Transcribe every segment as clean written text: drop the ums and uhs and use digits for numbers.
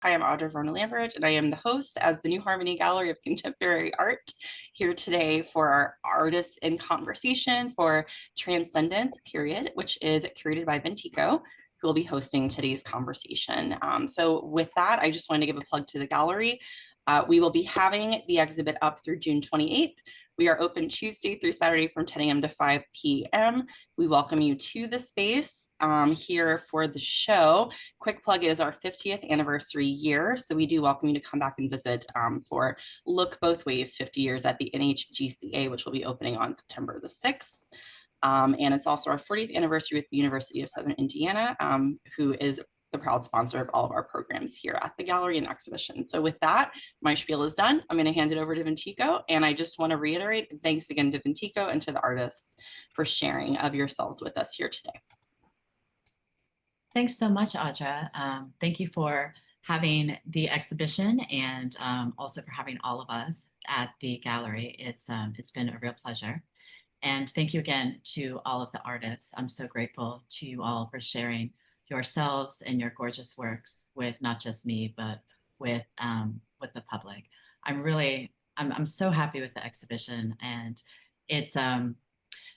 I am Audra Verna-Lambert, and I am the host as the New Harmony Gallery of Contemporary Art here today for our Artists in Conversation for Transcendence, period, which is curated by Ventiko, who will be hosting today's conversation. So with that, I just wanted to give a plug to the gallery. We will be having the exhibit up through June 28th. We are open Tuesday through Saturday from 10 a.m. to 5 p.m. We welcome you to the space here for the show. Quick plug is our 50th anniversary year, so we do welcome you to come back and visit for Look Both Ways 50 years at the NHGCA, which will be opening on September the 6th. And it's also our 40th anniversary with the University of Southern Indiana, who is the proud sponsor of all of our programs here at the gallery and exhibition. So with that, my spiel is done. I'm going to hand it over to Ventiko. And I just want to reiterate, thanks again to Ventiko and to the artists for sharing of yourselves with us here today. Thanks so much, Audra. Thank you for having the exhibition and also for having all of us at the gallery. It's been a real pleasure. And thank you again to all of the artists. I'm so grateful to you all for sharing yourselves and your gorgeous works with not just me, but with the public. I'm so happy with the exhibition, and it's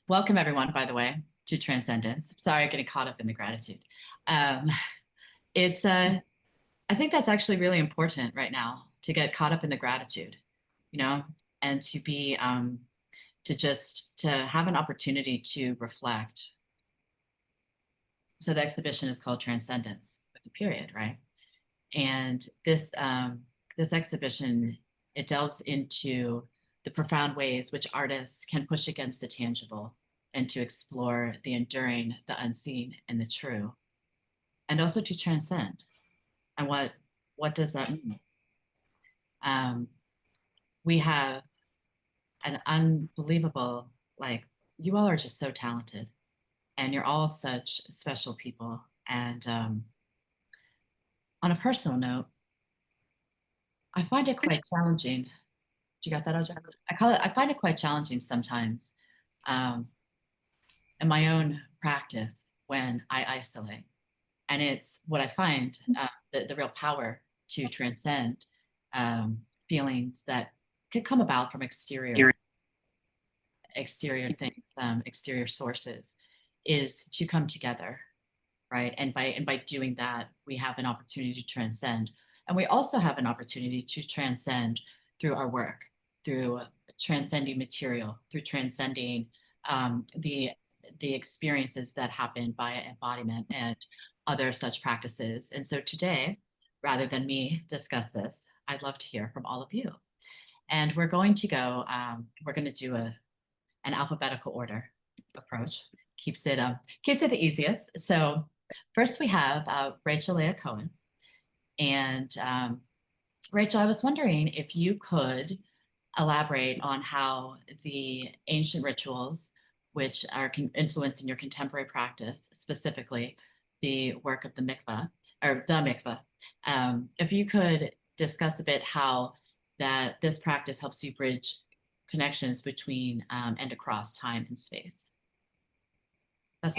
welcome everyone, by the way, to Transcendence. Sorry, I'm getting caught up in the gratitude. I think that's actually really important right now, to get caught up in the gratitude, you know, and to be to have an opportunity to reflect. So the exhibition is called Transcendence with a period, right? And this exhibition, it delves into the profound ways which artists can push against the tangible and to explore the enduring, the unseen, and the true, and also to transcend. And what does that mean? We have an unbelievable, you all are just so talented, and you're all such special people. And on a personal note, I find it quite challenging. Do you got that, Audra? I find it quite challenging sometimes in my own practice when I isolate. And it's what I find the real power to transcend feelings that could come about from exterior things, exterior sources, is to come together, right? And by doing that, we have an opportunity to transcend. And we also have an opportunity to transcend through our work, through transcending material, through transcending the experiences that happen by embodiment and other such practices. And so today, rather than me discuss this, I'd love to hear from all of you. And we're going to go, we're going to do an alphabetical order approach. Keeps it the easiest. So first we have Rachel Leah Cohn. And Rachel, I was wondering if you could elaborate on how the ancient rituals, which are influencing your contemporary practice, specifically the work of the mikveh, if you could discuss a bit how that this practice helps you bridge connections between and across time and space. That's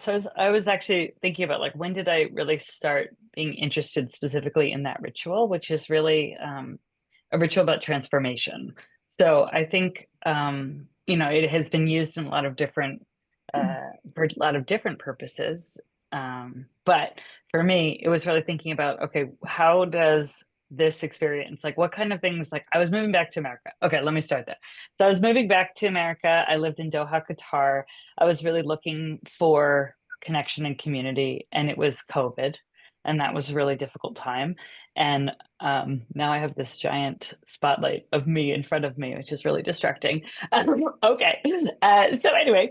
so I was actually thinking about when did I really start being interested specifically in that ritual, which is really a ritual about transformation. So I think it has been used in a lot of different for a lot of different purposes. But for me, it was really thinking about, okay, how does this experience, what kind of things, I was moving back to America. Okay, let me start there. So I was moving back to America. I lived in Doha, Qatar. I was really looking for connection and community, and it was COVID. And that was a really difficult time. And now I have this giant spotlight of me in front of me, which is really distracting. Okay. So anyway,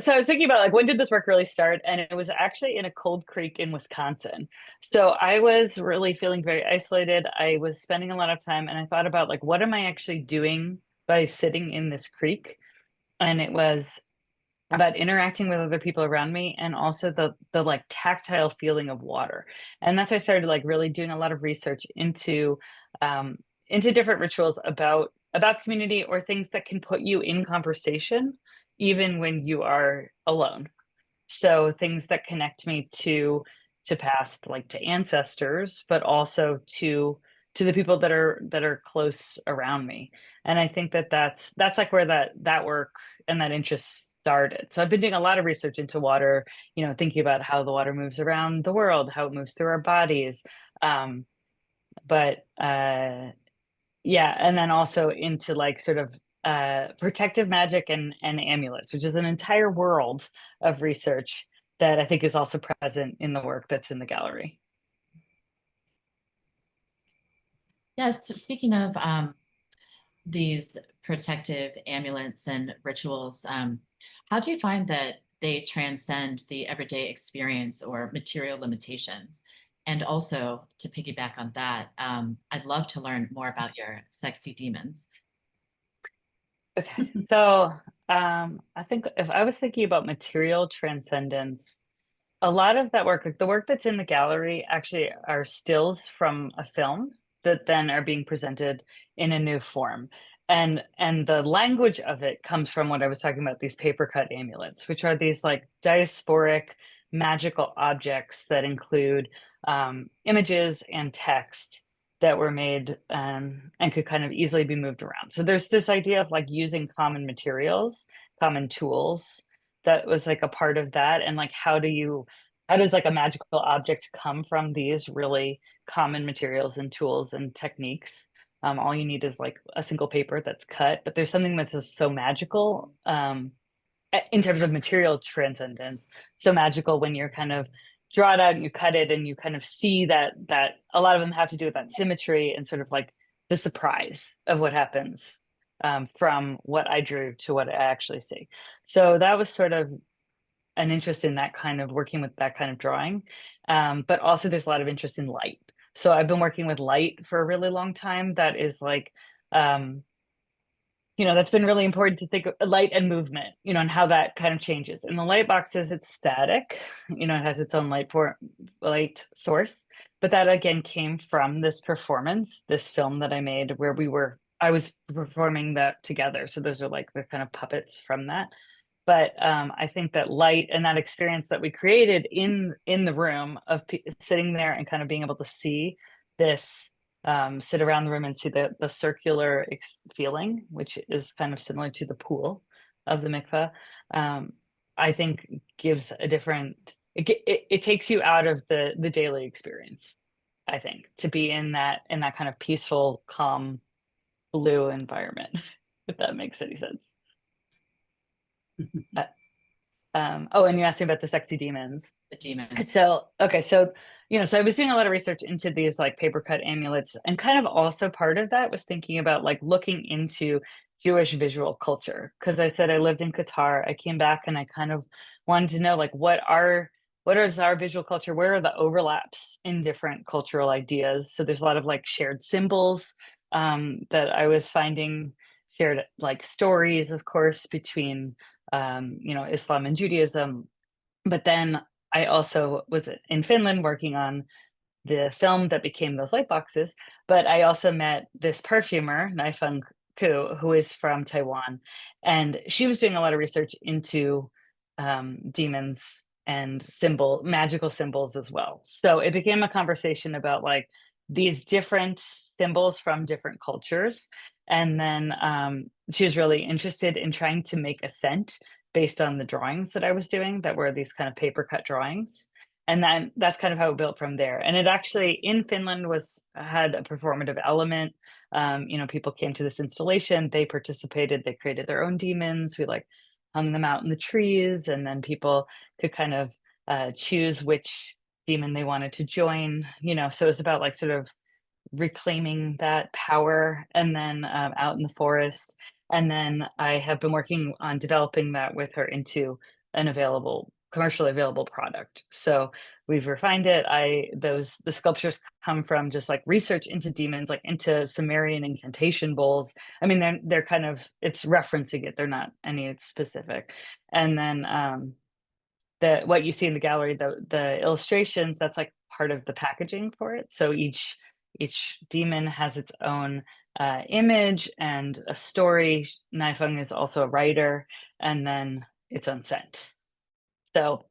so I was thinking about when did this work really start? And it was actually in a cold creek in Wisconsin. So I was really feeling very isolated. I was spending a lot of time, and I thought about what am I actually doing by sitting in this creek? And it was about interacting with other people around me, and also the tactile feeling of water. And that's why I started really doing a lot of research into different rituals about community, or things that can put you in conversation even when you are alone. So things that connect me to to past, like to ancestors, but also to the people that are close around me. And I think that that's like where that work and that interest started. So I've been doing a lot of research into water, thinking about how the water moves around the world, how it moves through our bodies. But yeah, and then also into like sort of protective magic and amulets, which is an entire world of research that I think is also present in the work that's in the gallery. Yes, so speaking of these protective amulets and rituals, how do you find that they transcend the everyday experience or material limitations? And also, to piggyback on that, I'd love to learn more about your sexy demons. Okay, so I think if I was thinking about material transcendence, a lot of that work, like the work that's in the gallery, actually are stills from a film that then are being presented in a new form. And the language of it comes from what I was talking about, these paper cut amulets, which are these like diasporic magical objects that include images and text that were made and could kind of easily be moved around. So there's this idea of like using common materials, common tools, that was like a part of that. And like how does like a magical object come from these really common materials and tools and techniques? All you need is like a single paper that's cut, but there's something that's just so magical in terms of material transcendence, so magical when you're kind of draw it out and you cut it and you kind of see that a lot of them have to do with that symmetry and sort of like the surprise of what happens from what I drew to what I actually see. So that was sort of an interest in that kind of working with that kind of drawing. But also there's a lot of interest in light. So I've been working with light for a really long time. That is like, that's been really important to think of light and movement, and how that kind of changes. In the light boxes, it's static, it has its own light source. But that again came from this performance, this film that I made where I was performing that together. So those are like the kind of puppets from that. But I think that light and that experience that we created in the room of sitting there and kind of being able to see this, sit around the room and see the circular feeling, which is kind of similar to the pool of the mikveh, I think gives a different, it takes you out of the daily experience, I think, to be in that kind of peaceful, calm, blue environment, if that makes any sense. Oh, and you asked me about the sexy demons. The demons. So, okay. So, so I was doing a lot of research into these like paper cut amulets, and kind of also part of that was thinking about like looking into Jewish visual culture. Cause I said I lived in Qatar. I came back and I kind of wanted to know like what is our visual culture? Where are the overlaps in different cultural ideas? So there's a lot of like shared symbols that I was finding, shared like stories, of course, between Islam and Judaism. But then I also was in Finland working on the film that became those light boxes. But I also met this perfumer, Naifeng Ku, who is from Taiwan. And she was doing a lot of research into demons and magical symbols as well. So it became a conversation about like these different symbols from different cultures. And then she was really interested in trying to make a scent based on the drawings that I was doing that were these kind of paper cut drawings. And then that's kind of how it built from there. And it actually in Finland had a performative element. People came to this installation, they participated, they created their own demons. We like hung them out in the trees, and then people could kind of choose which demon they wanted to join. So it's about like sort of reclaiming that power, and then out in the forest. And then I have been working on developing that with her into an commercially available product. So we've refined it. The sculptures come from just like research into demons, like into Sumerian incantation bowls. I mean, they're kind of, it's referencing it. They're not any specific. And then what you see in the gallery, the illustrations, that's like part of the packaging for it. So each demon has its own image and a story. Naifeng is also a writer, and then its own scent. So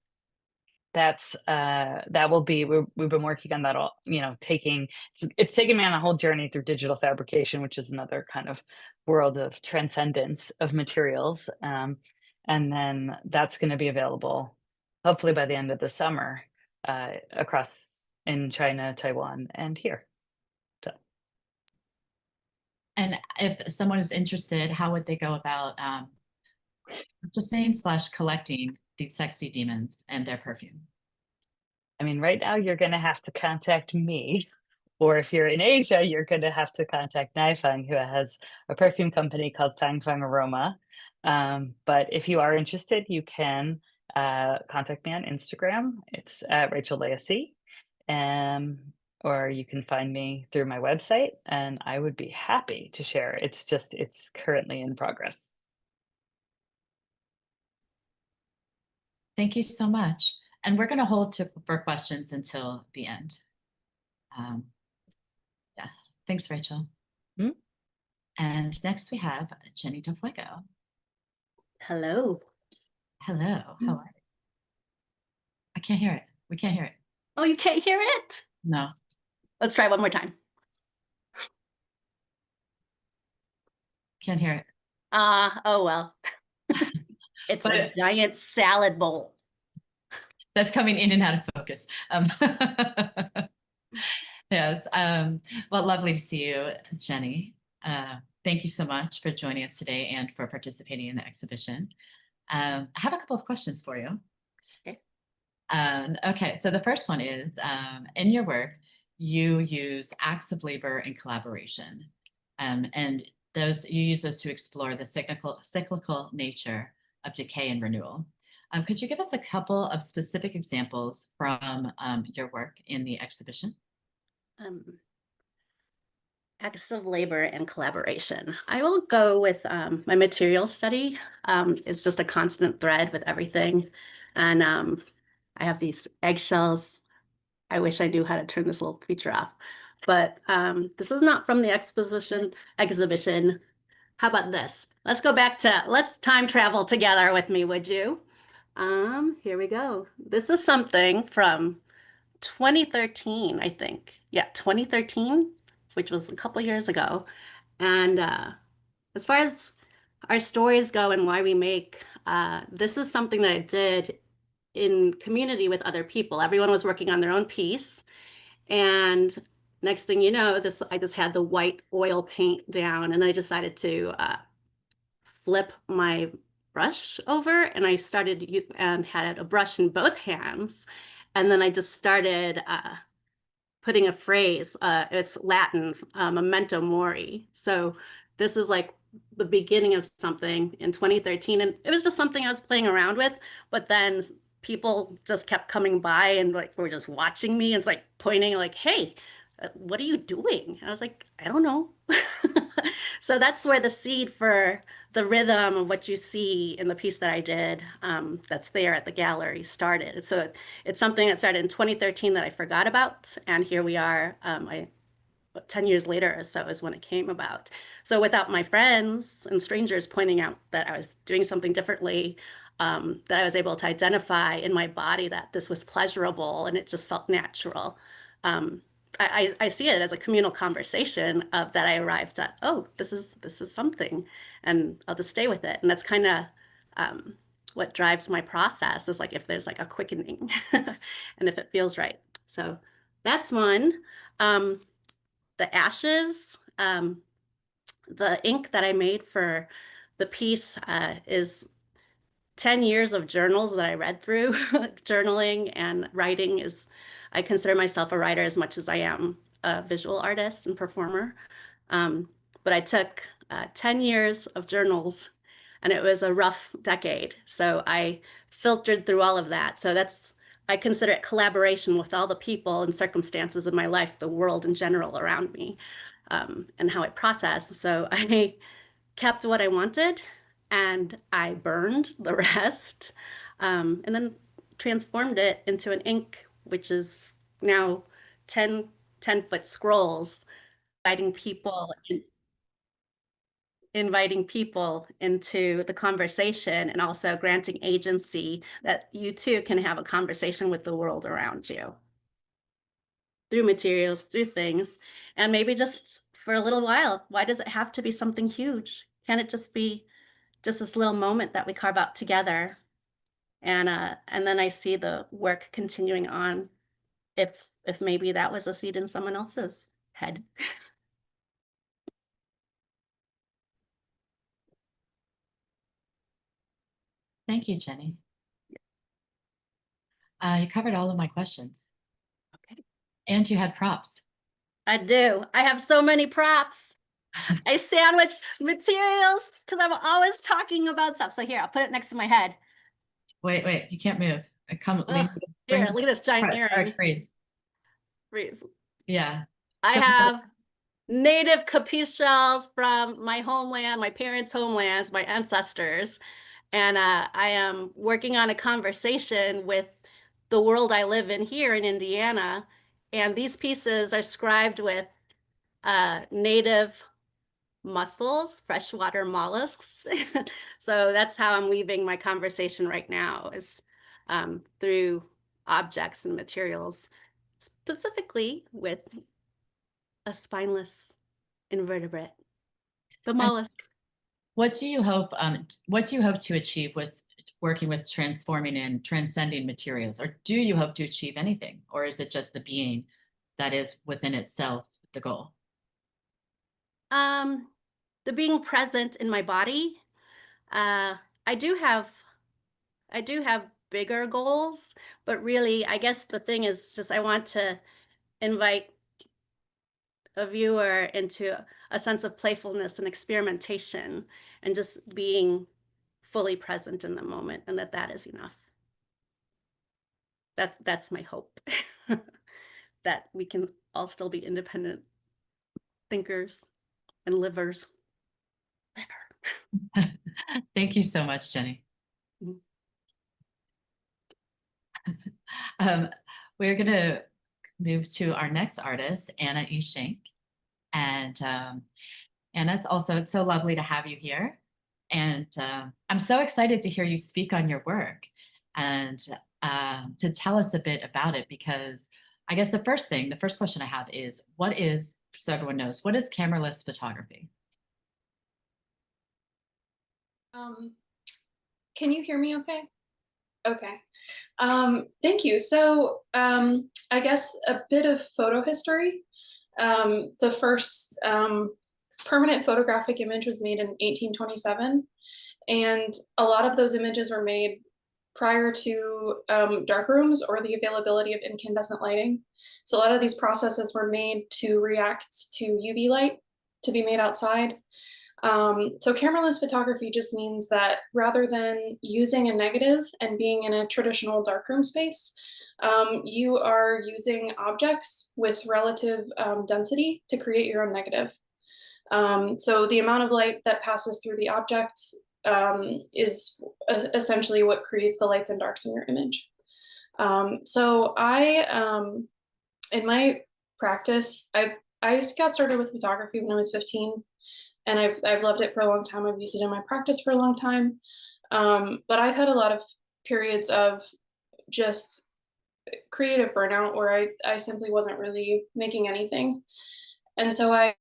that's that will be we've been working on that all, taking it's taken me on a whole journey through digital fabrication, which is another kind of world of transcendence of materials. And then that's going to be available hopefully by the end of the summer, across in China, Taiwan, and here. So And if someone is interested, how would they go about purchasing/collecting these sexy demons and their perfume? I mean, right now you're going to have to contact me, or if you're in Asia, you're going to have to contact Naifeng, who has a perfume company called Fangfeng Aroma. But if you are interested, you can contact me on Instagram. It's at Rachel Leah C. Or you can find me through my website, and I would be happy to share. It's currently in progress. Thank you so much. And we're going to hold for questions until the end. Yeah, thanks, Rachel. Hmm? And next we have Jenny de Fuego. Hello. Hello, how are you? I can't hear it. We can't hear it. Oh, you can't hear it? No. Let's try one more time. Can't hear it. Oh well. It's a giant salad bowl. That's coming in and out of focus. Yes. Well, lovely to see you, Jenny. Thank you so much for joining us today and for participating in the exhibition. I have a couple of questions for you. Okay. Okay, so the first one is, in your work, you use acts of labor and collaboration. And you use those to explore the cyclical nature of decay and renewal. Could you give us a couple of specific examples from your work in the exhibition? Acts of labor and collaboration. I will go with my material study. It's just a constant thread with everything. And I have these eggshells. I wish I knew how to turn this little feature off. But this is not from the exhibition. How about this? Let's time travel together with me, would you? Here we go. This is something from 2013, I think. Yeah, 2013, which was a couple years ago. And as far as our stories go and why we make, this is something that I did in community with other people. Everyone was working on their own piece. And next thing you know, I just had the white oil paint down, and I decided to flip my brush over, and I started and had a brush in both hands. And then I just started putting a phrase. It's Latin, memento mori. So this is like the beginning of something in 2013. And it was just something I was playing around with. But then people just kept coming by and like were just watching me and it's like pointing like, hey, what are you doing? And I was like, I don't know. So that's where the seed for the rhythm of what you see in the piece that I did, that's there at the gallery, started. So it's something that started in 2013 that I forgot about. And here we are, 10 years later or so is when it came about. So without my friends and strangers pointing out that I was doing something differently, that I was able to identify in my body that this was pleasurable and it just felt natural. I see it as a communal conversation of that I arrived at, oh, this is something, and I'll just stay with it. And that's kind of what drives my process, is like if there's like a quickening and if it feels right. So that's one. The ashes, the ink that I made for the piece is 10 years of journals that I read through. Journaling and writing I consider myself a writer as much as I am a visual artist and performer. But I took 10 years of journals, and it was a rough decade. So I filtered through all of that. So I consider it collaboration with all the people and circumstances of my life, the world in general around me, and how it processed. So I kept what I wanted, and I burned the rest, and then transformed it into an ink, which is now 10-foot scrolls, guiding people. inviting people into the conversation and also granting agency that you too can have a conversation with the world around you through materials, through things, and maybe just for a little while. Why does it have to be something huge? Can it just be just this little moment that we carve out together? And then I see the work continuing on if maybe that was a seed in someone else's head. Thank you, Jenny. You covered all of my questions. Okay. And you had props. I do. I have so many props. I sandwich materials because I'm always talking about stuff. So here, I'll put it next to my head. Wait, you can't move. Here, look at this giant earring. Freeze. Yeah. I have native capiche shells from my homeland, my parents' homelands, my ancestors. And I am working on a conversation with the world I live in here in Indiana. And these pieces are scribed with native mussels, freshwater mollusks. So that's how I'm weaving my conversation right now, is through objects and materials, specifically with a spineless invertebrate, the mollusk. What do you hope to achieve with working with transforming and transcending materials? Or do you hope to achieve anything? Or is it just the being that is within itself the goal? The being present in my body. I do have bigger goals, but really, I guess the thing is just I want to invite a viewer into a sense of playfulness and experimentation and just being fully present in the moment, and that is enough. That's my hope. That we can all still be independent thinkers and livers. Thank you so much, Jenny. We're going to move to our next artist, Anna E. Schink. And Anna, it's so lovely to have you here. And I'm so excited to hear you speak on your work and to tell us a bit about it, because I guess the first question I have is, so everyone knows, what is cameraless photography? Can you hear me okay? Okay. Thank you. So I guess a bit of photo history. The first permanent photographic image was made in 1827, and a lot of those images were made prior to darkrooms or the availability of incandescent lighting. So a lot of these processes were made to react to UV light to be made outside. So cameraless photography just means that rather than using a negative and being in a traditional darkroom space, you are using objects with relative density to create your own negative. So the amount of light that passes through the object is essentially what creates the lights and darks in your image. So in my practice, I got started with photography when I was 15. And I've loved it for a long time. I've used it in my practice for a long time. But I've had a lot of periods of just creative burnout where I simply wasn't really making anything. And so I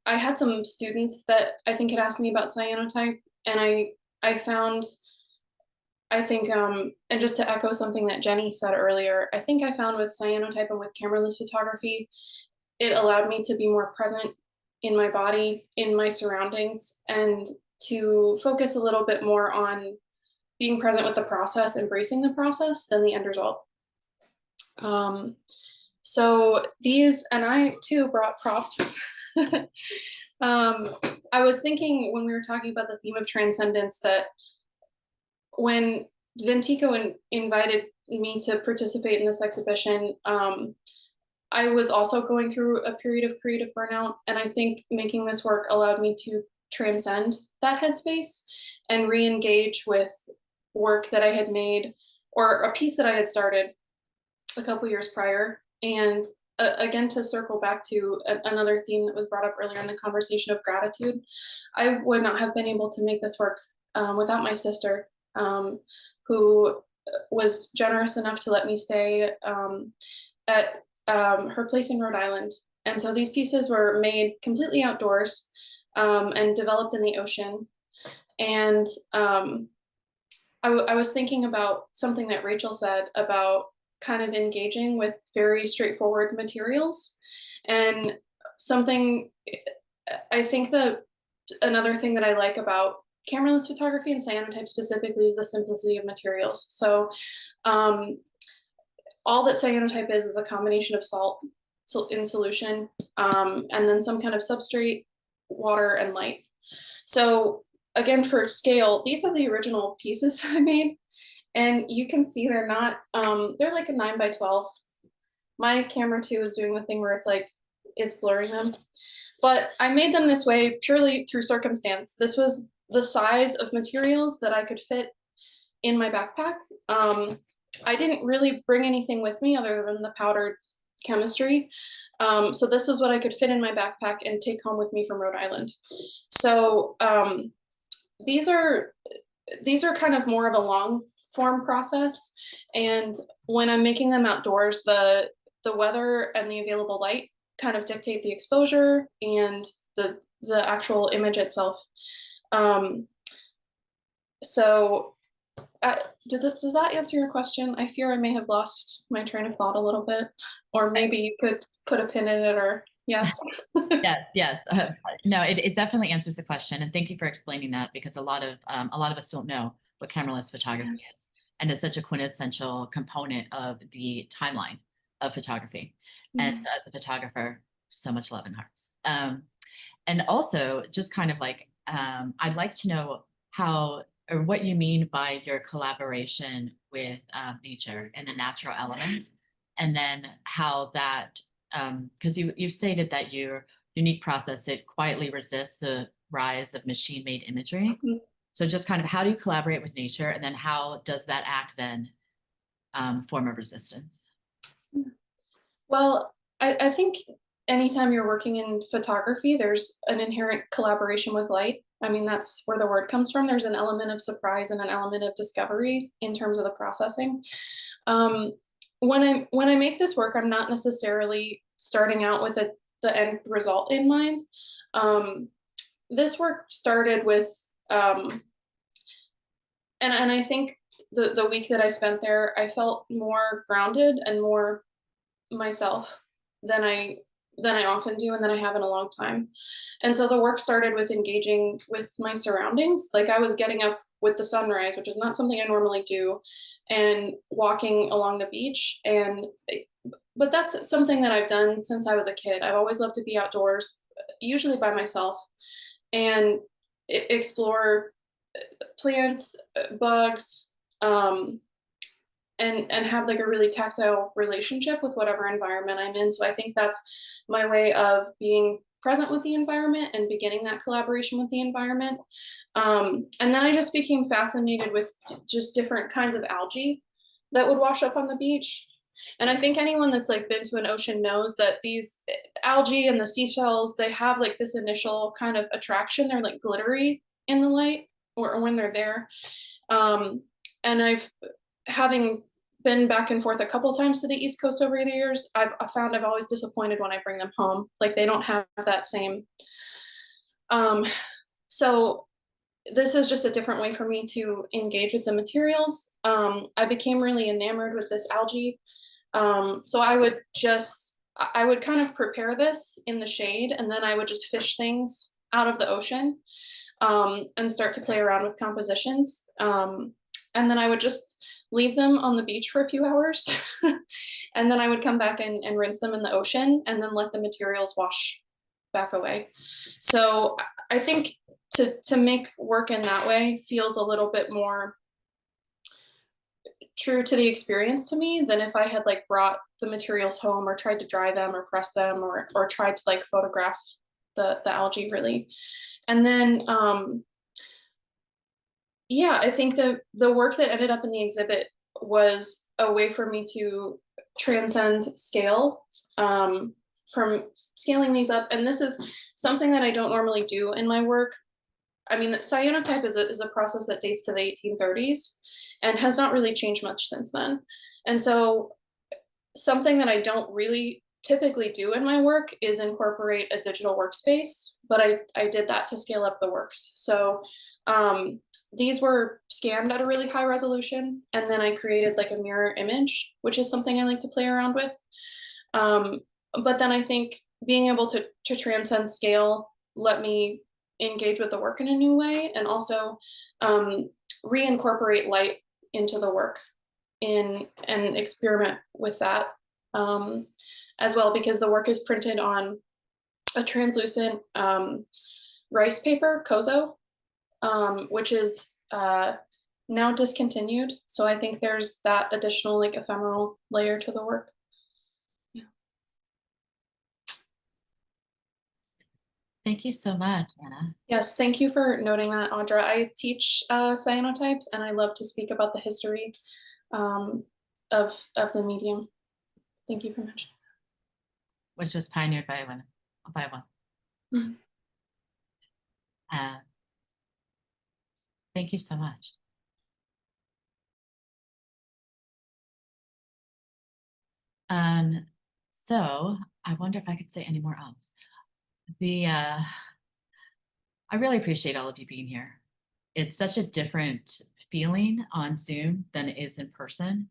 had some students that I think had asked me about cyanotype, and I found, and just to echo something that Jenny said earlier, I think I found with cyanotype and with cameraless photography, it allowed me to be more present in my body, in my surroundings, and to focus a little bit more on being present with the process, embracing the process, than the end result. So these, and I too brought props. I was thinking when we were talking about the theme of transcendence that when Ventiko invited me to participate in this exhibition, I was also going through a period of creative burnout, and I think making this work allowed me to transcend that headspace and re-engage with work that I had made, or a piece that I had started a couple years prior. And again, to circle back to another theme that was brought up earlier in the conversation of gratitude, I would not have been able to make this work without my sister, who was generous enough to let me stay at her place in Rhode Island. And so these pieces were made completely outdoors and developed in the ocean. And I was thinking about something that Rachel said about kind of engaging with very straightforward materials. And something, I think that another thing that I like about cameraless photography and cyanotype specifically is the simplicity of materials. So all that cyanotype is a combination of salt in solution and then some kind of substrate, water, and light. So again, for scale, these are the original pieces I made. And you can see they're not, they're like a 9x12. My camera too is doing the thing where it's like, it's blurring them. But I made them this way purely through circumstance. This was the size of materials that I could fit in my backpack. I didn't really bring anything with me other than the powdered chemistry. So this was what I could fit in my backpack and take home with me from Rhode Island. So these are kind of more of a long form process. And when I'm making them outdoors, the weather and the available light kind of dictate the exposure and the actual image itself. So does that answer your question? I fear I may have lost my train of thought a little bit, or maybe you could put a pin in it, or yes. Yes. No, it definitely answers the question. And thank you for explaining that, because a lot of us don't know what cameraless photography is. And it's such a quintessential component of the timeline of photography. And so as a photographer, so much love and hearts. And also just kind of like, I'd like to know how, or what you mean by your collaboration with nature and the natural elements, and then how that, because you've stated that your unique process, it quietly resists the rise of machine-made imagery. So just kind of how do you collaborate with nature, and then how does that act then form a resistance? Well, I think anytime you're working in photography, there's an inherent collaboration with light. I mean, that's where the word comes from. There's an element of surprise and an element of discovery in terms of the processing. When I make this work, I'm not necessarily starting out with the end result in mind. This work started with, and I think the week that I spent there, I felt more grounded and more myself than I often do and than I have in a long time. And so the work started with engaging with my surroundings. Like I was getting up with the sunrise, which is not something I normally do, and walking along the beach. But that's something that I've done since I was a kid. I've always loved to be outdoors, usually by myself, and explore plants, bugs, and have like a really tactile relationship with whatever environment I'm in. So I think that's my way of being present with the environment and beginning that collaboration with the environment. And then I just became fascinated with just different kinds of algae that would wash up on the beach. And I think anyone that's like been to an ocean knows that these algae and the seashells, they have like this initial kind of attraction. They're like glittery in the light or when they're there. And having been back and forth a couple times to the East Coast over the years, I've found I've always disappointed when I bring them home. Like they don't have that same. So this is just a different way for me to engage with the materials. I became really enamored with this algae. So I would kind of prepare this in the shade, and then I would just fish things out of the ocean and start to play around with compositions. And then I would just leave them on the beach for a few hours. And then I would come back and rinse them in the ocean and then let the materials wash back away. So I think to make work in that way feels a little bit more true to the experience to me than if I had like brought the materials home or tried to dry them or press them or tried to like photograph the algae really. And then yeah, I think the work that ended up in the exhibit was a way for me to transcend scale, from scaling these up. And this is something that I don't normally do in my work. I mean, the cyanotype is a process that dates to the 1830s and has not really changed much since then. And so something that I don't really typically do in my work is incorporate a digital workspace, but I did that to scale up the works. So these were scanned at a really high resolution, and then I created like a mirror image, which is something I like to play around with. But then I think being able to transcend scale let me engage with the work in a new way, and also reincorporate light into the work and experiment with that as well, because the work is printed on a translucent rice paper, kozo, which is now discontinued. So I think there's that additional like ephemeral layer to the work. Yeah. Thank you so much, Anna. Yes, thank you for noting that, Audra. I teach cyanotypes, and I love to speak about the history of the medium. Thank you very much. Which was pioneered by women, by one. Mm-hmm. Thank you so much. So I wonder if I could say any more else. I really appreciate all of you being here. It's such a different feeling on Zoom than it is in person.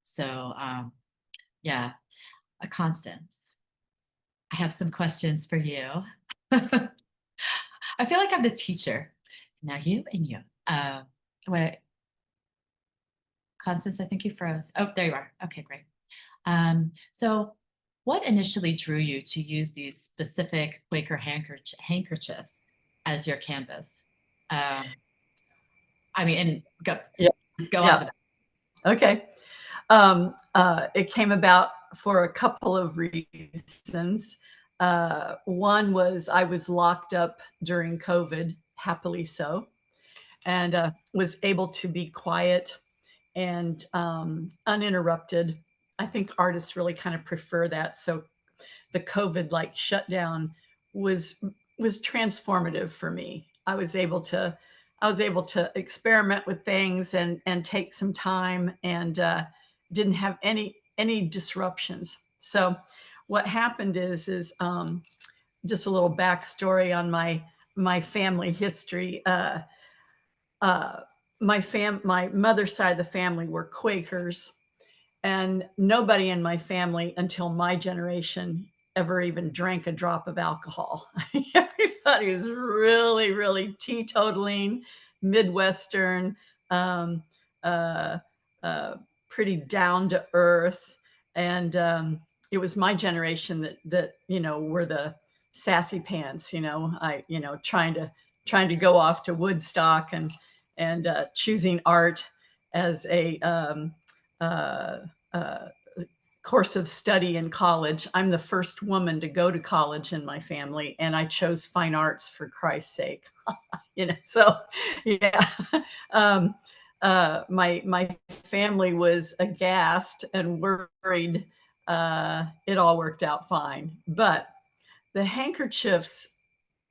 So yeah, Constance, I have some questions for you. I feel like I'm the teacher. Now you and you. Wait, Constance, I think you froze. Oh, there you are. Okay, great. So what initially drew you to use these specific Quaker handkerchiefs as your canvas? I mean, and go, yeah. Just go Yeah. off of that. Okay. It came about for a couple of reasons. One was I was locked up during COVID, happily so, and was able to be quiet and uninterrupted. I think artists really kind of prefer that. So the COVID like shutdown was transformative for me. I was able to experiment with things and take some time, and didn't have any disruptions. So what happened is just a little backstory on my family history. My mother's side of the family were Quakers, and nobody in my family until my generation ever even drank a drop of alcohol. Everybody was really, really teetotaling, Midwestern, pretty down to earth. And it was my generation that were the sassy pants, trying to go off to Woodstock and choosing art as a course of study in college. I'm the first woman to go to college in my family, and I chose fine arts for Christ's sake. So yeah. My family was aghast and worried. It all worked out fine, but the handkerchiefs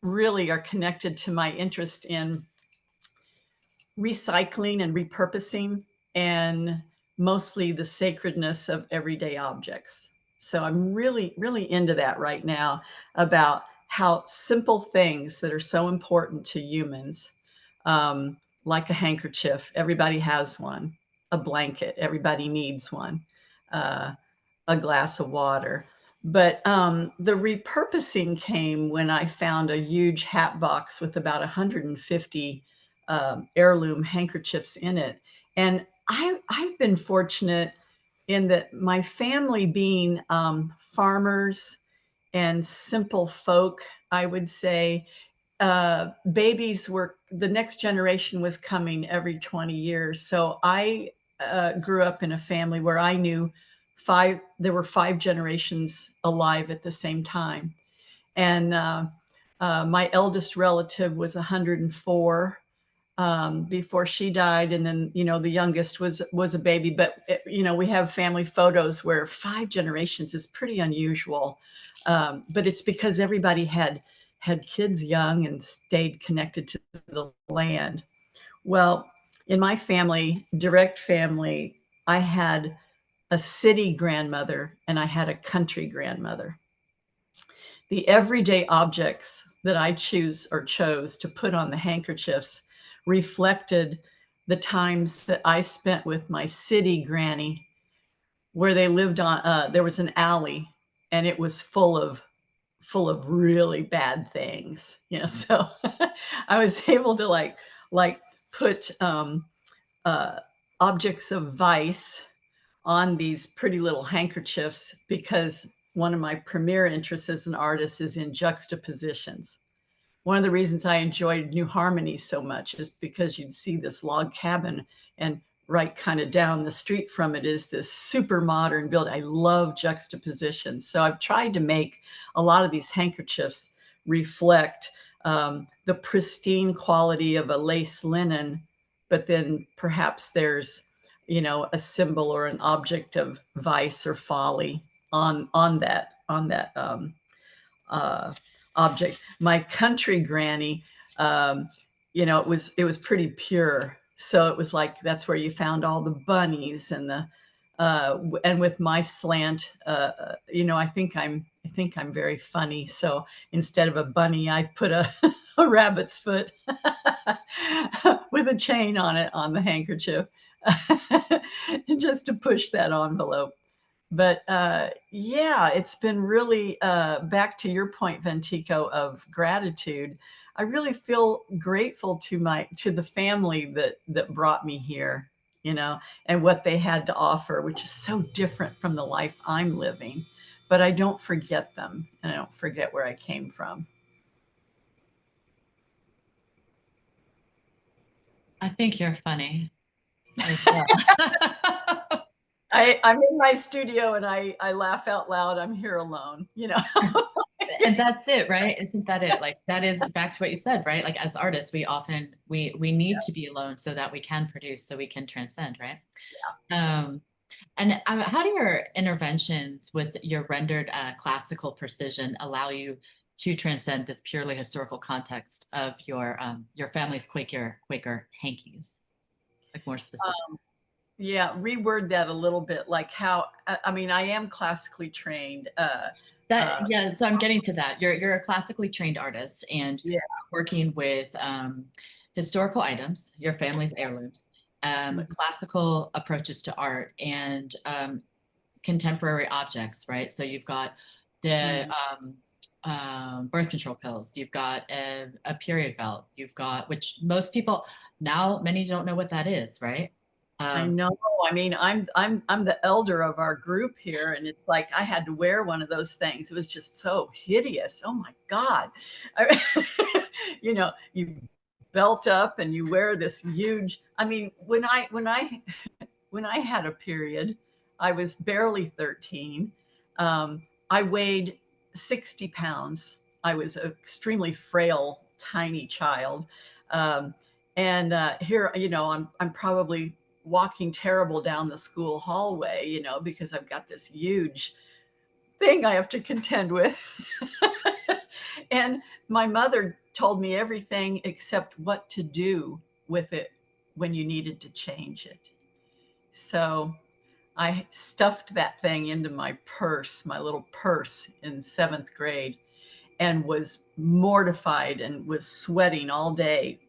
really are connected to my interest in recycling and repurposing, and mostly the sacredness of everyday objects. So I'm really, really into that right now, about how simple things that are so important to humans, like a handkerchief, everybody has one, a blanket, everybody needs one, a glass of water. But the repurposing came when I found a huge hat box with about 150 heirloom handkerchiefs in it. And I've been fortunate in that my family being farmers and simple folk, I would say, babies were, the next generation was coming every 20 years. So I grew up in a family where I knew there were 5 generations alive at the same time. And my eldest relative was 104. before she died. And then, you know, the youngest was a baby, but you know, we have family photos where 5 generations is pretty unusual. But it's because everybody had kids young and stayed connected to the land. Well, in my family, direct family, I had a city grandmother and I had a country grandmother. The everyday objects that I chose to put on the handkerchiefs reflected the times that I spent with my city granny, where they lived on, there was an alley and it was full of really bad things, you know. So I was able to like put uh, objects of vice on these pretty little handkerchiefs, because one of my premier interests as an artist is in juxtapositions. One of the reasons I enjoyed New Harmony so much is because you'd see this log cabin, and right kind of down the street from it is this super modern building. I love juxtapositions. So I've tried to make a lot of these handkerchiefs reflect the pristine quality of a lace linen, but then perhaps there's, you know, a symbol or an object of vice or folly on that uh, object. My country granny, you know, it was pretty pure. So it was like, that's where you found all the bunnies and the, and with my slant, you know, I think I'm very funny. So instead of a bunny, I put a, a rabbit's foot with a chain on it on the handkerchief, just to push that envelope. But yeah, it's been really, back to your point, Ventiko, of gratitude. I really feel grateful to the family that brought me here, you know, and what they had to offer, which is so different from the life I'm living. But I don't forget them, and I don't forget where I came from. I think you're funny as well. I'm in my studio and I laugh out loud. I'm here alone, you know. And that's it, right? Isn't that it? Like, that is back to what you said, right? Like, as artists, we often we need to be alone so that we can produce, so we can transcend, right? And how do your interventions with your rendered classical precision allow you to transcend this purely historical context of your family's Quaker hankies? Like, more specific. Yeah, reword that a little bit. Like how, I mean, I am classically trained. Yeah, so I'm getting to that. You're a classically trained artist, and Yeah. working with historical items, your family's heirlooms, classical approaches to art, and contemporary objects, right? So you've got the birth control pills, you've got a period belt, you've got, which most people now, many don't know what that is, right? I know. I mean, I'm the elder of our group here, and it's like I had to wear one of those things. It was just so hideous. Oh my God. You know, you belt up and you wear this huge, I mean, when I had a period, I was barely 13. I weighed 60 pounds. I was an extremely frail, tiny child. And here, you know, I'm probably walking terrible down the school hallway, you know, because I've got this huge thing I have to contend with. And my mother told me everything except what to do with it when you needed to change it. So I stuffed that thing into my purse, my little purse, in 7th grade, and was mortified and was sweating all day,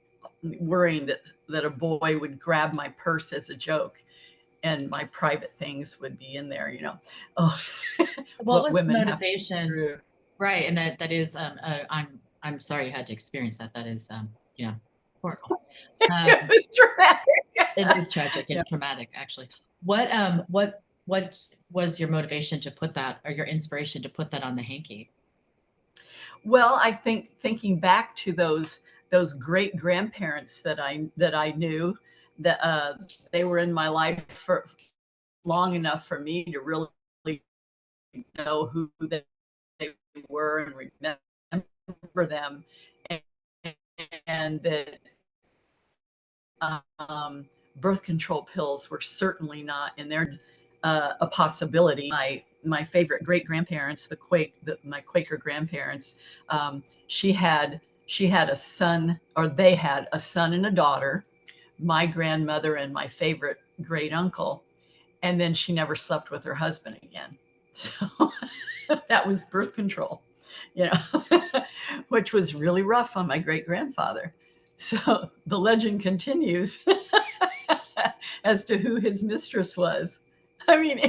worrying that a boy would grab my purse as a joke and my private things would be in there, you know. Oh, what was the motivation? Right, and that is I'm sorry you had to experience that. That is you know, horrible. It was traumatic. It is tragic and traumatic, actually. What was your motivation to put that, or your inspiration to put that on the hanky? Well, I think thinking back to those great grandparents that I knew, that they were in my life for long enough for me to really know who they were and remember them, and that birth control pills were certainly not in there a possibility. My favorite great grandparents, my Quaker grandparents, she had a son, or they had a son and a daughter, my grandmother and my favorite great uncle, and then she never slept with her husband again. So that was birth control, you know, which was really rough on my great grandfather. So the legend continues as to who his mistress was. I mean,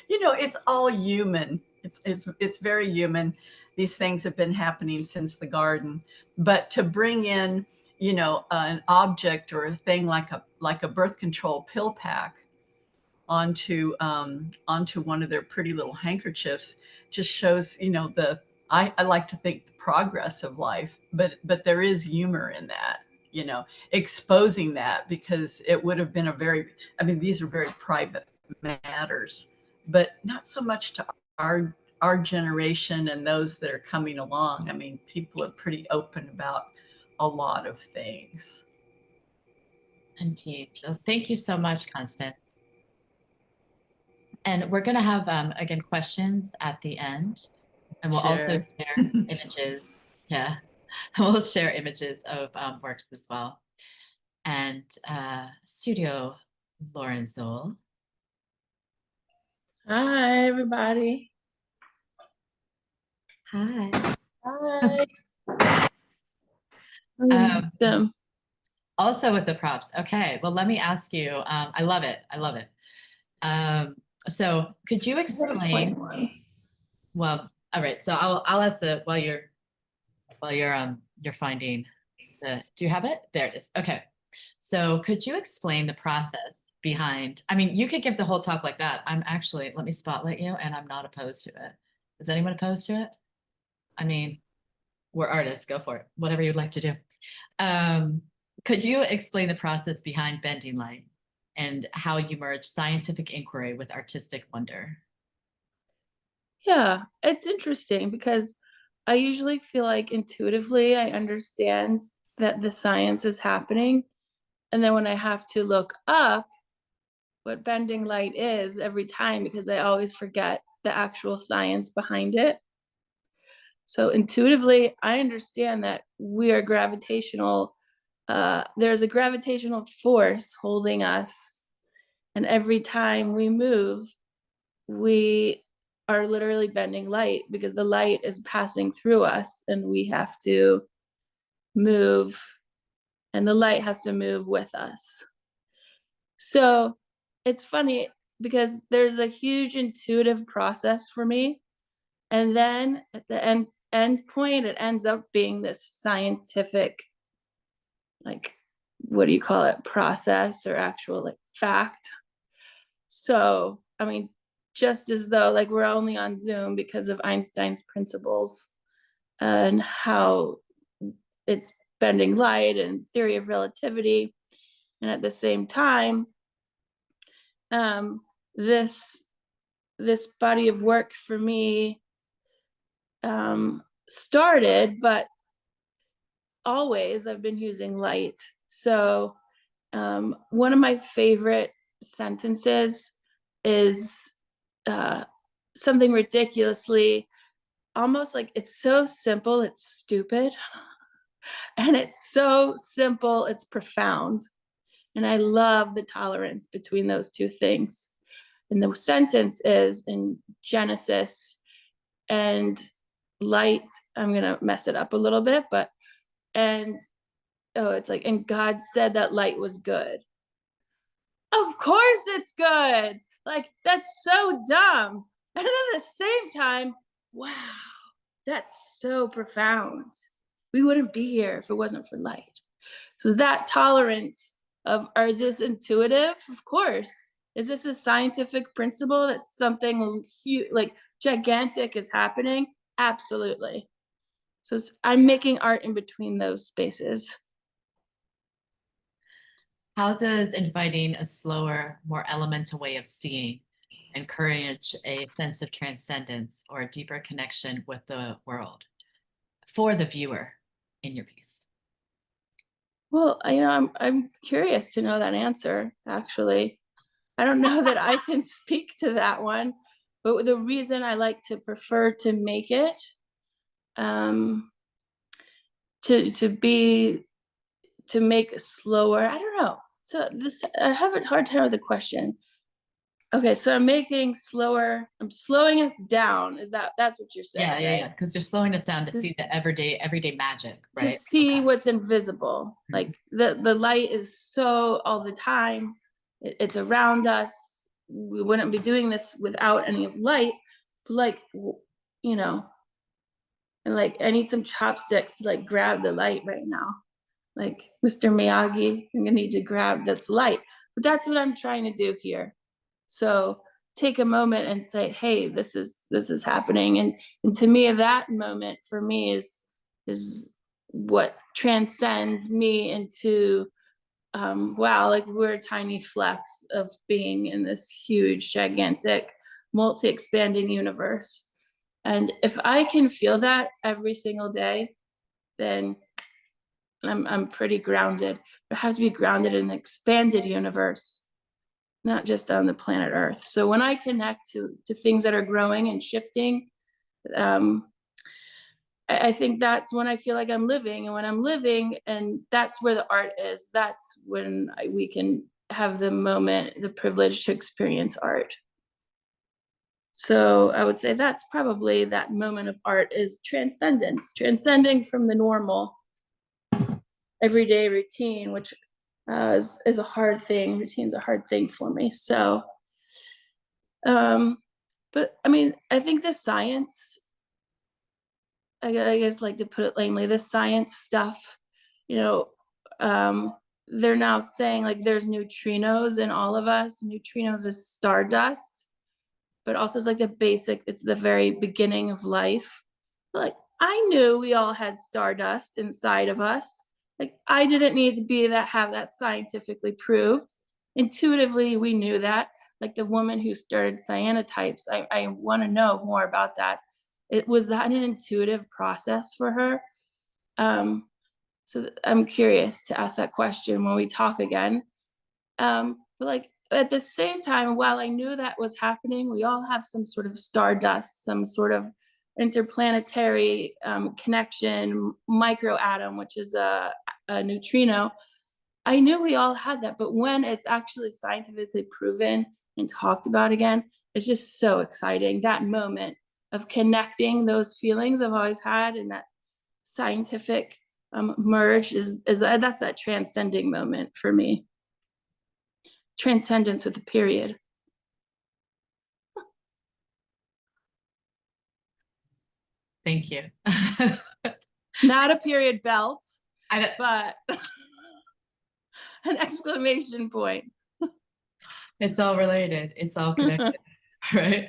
you know, it's all human. It's very human. These things have been happening since the garden, but to bring in, you know, an object or a thing like a birth control pill pack onto one of their pretty little handkerchiefs just shows, you know, I like to think the progress of life, but there is humor in that, you know, exposing that, because it would have been I mean, these are very private matters, but not so much to our generation and those that are coming along. I mean, people are pretty open about a lot of things. Indeed. Well, thank you so much, Constance. And we're going to have, again, questions at the end. And we'll also share images. Yeah. We'll share images of works as well. And Studio Lauren Zoll. Hi, everybody. Hi. Hi. Also with the props. Okay. Well, let me ask you. I love it. I love it. So could you explain? Well, all right. So I'll ask while you're finding the. Do you have it? There it is. Okay. So could you explain the process behind? I mean, you could give the whole talk like that. Let me spotlight you, and I'm not opposed to it. Is anyone opposed to it? I mean, we're artists. Go for it. Whatever you'd like to do. Could you explain the process behind bending light and how you merge scientific inquiry with artistic wonder? Yeah, it's interesting because I usually feel like intuitively I understand that the science is happening. And then when I have to look up what bending light is every time, because I always forget the actual science behind it. So intuitively, I understand that we are gravitational. There's a gravitational force holding us. And every time we move, we are literally bending light because the light is passing through us and we have to move and the light has to move with us. So it's funny because there's a huge intuitive process for me. And then at the end point, it ends up being this scientific, like, what do you call it, process or actual like fact. So, I mean, just as though like we're only on Zoom because of Einstein's principles and how it's bending light and theory of relativity. And at the same time, this body of work for me started, but always I've been using light. So one of my favorite sentences is something ridiculously, almost like it's so simple, it's stupid. And it's so simple, it's profound. And I love the tolerance between those two things. And the sentence is in Genesis, and light, I'm going to mess it up a little bit, but, it's like, and God said that light was good. Of course it's good. Like, that's so dumb. And at the same time, wow, that's so profound. We wouldn't be here if it wasn't for light. So that tolerance of, or is this intuitive? Of course. Is this a scientific principle that something huge, like gigantic is happening? Absolutely. So I'm making art in between those spaces. How does inviting a slower, more elemental way of seeing encourage a sense of transcendence or a deeper connection with the world for the viewer in your piece? Well, I'm curious to know that answer, actually. I don't know that I can speak to that one, but the reason I like to prefer to make it, um, to make slower, I don't know. So I have a hard time with the question. Okay, so I'm making slower, I'm slowing us down. That's what you're saying, Yeah, right? because you're slowing us down to see the everyday magic, To right? see what's invisible. Mhm. Like the light is so all the time. It's around us. We wouldn't be doing this without any of light. But like, you know, and like I need some chopsticks to like grab the light right now. Like Mr. Miyagi, I'm gonna need to grab that's light. But that's what I'm trying to do here. So take a moment and say, hey, this is happening. And to me, that moment for me is what transcends me into wow, like we're tiny flecks of being in this huge, gigantic, multi-expanding universe. And if I can feel that every single day, then I'm pretty grounded. But I have to be grounded in an expanded universe, not just on the planet Earth. So when I connect to things that are growing and shifting, um, I think that's when I feel like I'm living. And when I'm living, and that's where the art is, that's when we can have the moment, the privilege to experience art. So I would say that's probably that moment of art is transcendence, transcending from the normal everyday routine, which is a hard thing. Routine's a hard thing for me. So, but I mean, I think the science, I guess, like to put it lamely, the science stuff, you know, they're now saying like there's neutrinos in all of us. Neutrinos are stardust, but also it's like it's the very beginning of life. Like I knew we all had stardust inside of us. Like I didn't need to have that scientifically proved. Intuitively, we knew that. Like the woman who started cyanotypes, I want to know more about that. Was that an intuitive process for her? So I'm curious to ask that question when we talk again. But like at the same time, while I knew that was happening, we all have some sort of stardust, some sort of interplanetary connection, microatom, which is a neutrino. I knew we all had that, but when it's actually scientifically proven and talked about again, it's just so exciting. That moment of connecting those feelings I've always had and that scientific merge that's that transcending moment for me. Transcendence with a period. Thank you. Not a period belt, but an exclamation point. It's all related. It's all connected, right?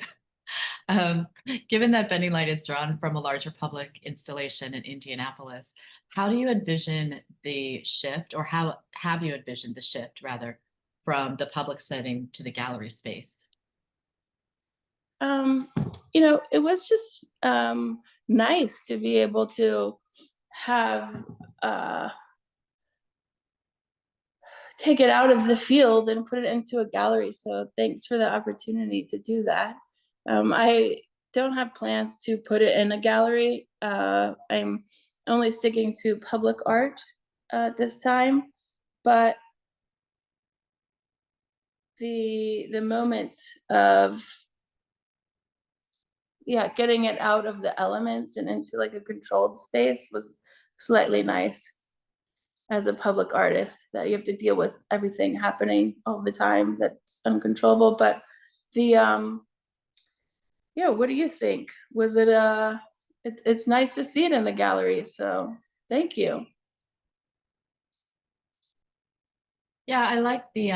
Given that Bending Light is drawn from a larger public installation in Indianapolis, how do you envision the shift, or how have you envisioned the shift, rather, from the public setting to the gallery space? It was just nice to be able to have take it out of the field and put it into a gallery. So thanks for the opportunity to do that. I don't have plans to put it in a gallery. I'm only sticking to public art this time, but the moment of getting it out of the elements and into like a controlled space was slightly nice as a public artist, that you have to deal with everything happening all the time that's uncontrollable. But the what do you think? Was it it's nice to see it in the gallery, so thank you. Yeah, I like the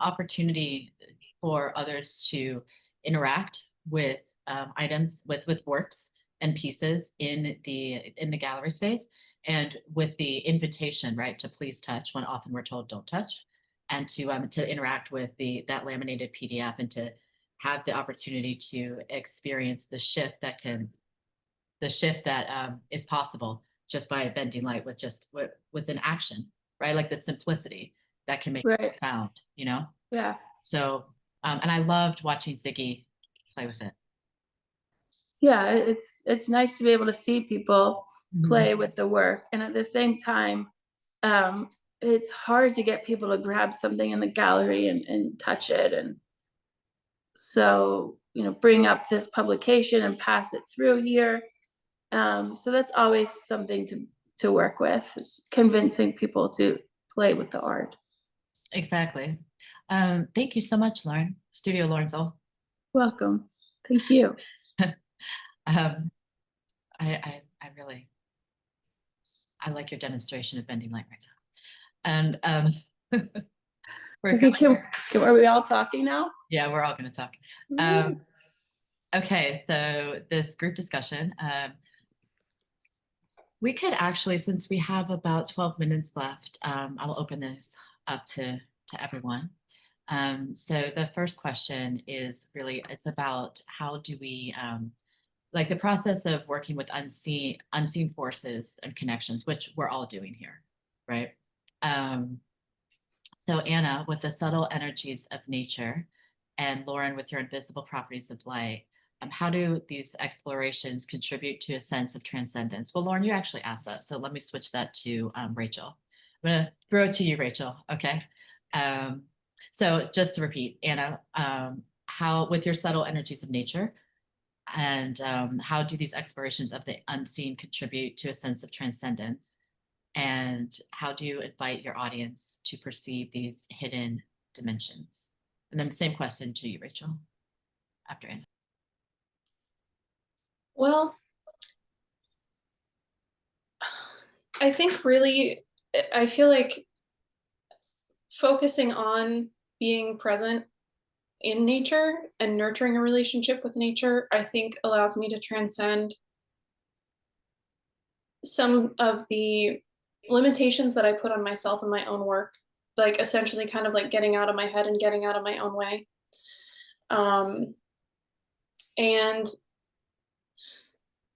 opportunity for others to interact with items, with works and pieces in the gallery space, and with the invitation, right, to please touch when often we're told don't touch, and to interact with that laminated PDF, and to have the opportunity to experience the shift that is possible just by bending light with an action, right? Like the simplicity that can make Right. it profound, you know? Yeah. So, and I loved watching Ziggy play with it. Yeah, it's nice to be able to see people play with the work, and at the same time, it's hard to get people to grab something in the gallery and touch it, and so, you know, bring up this publication and pass it through here. So that's always something to work with, is convincing people to play with the art. Exactly. Thank you so much, Lauren. Studio Lauren Zoll. Welcome. Thank you. I really, I like your demonstration of bending light right now. And we're Okay, are we all talking now? yeah, we're all going to talk. Okay, so this group discussion, we could actually, since we have about 12 minutes left, I'll open this up to everyone. So the first question is really, it's about how do we, like the process of working with unseen forces and connections, which we're all doing here, right? So Anna, with the subtle energies of nature, and Lauren, with your invisible properties of light, how do these explorations contribute to a sense of transcendence? Well, Lauren, you actually asked that, so let me switch that to Rachel. I'm gonna throw it to you, Rachel, okay? So just to repeat, Anna, how, with your subtle energies of nature, and how do these explorations of the unseen contribute to a sense of transcendence? And how do you invite your audience to perceive these hidden dimensions? And then same question to you, Rachel, after Anna. Well, I think really, I feel like focusing on being present in nature and nurturing a relationship with nature, I think allows me to transcend some of the limitations that I put on myself in my own work, like essentially kind of like getting out of my head and getting out of my own way. And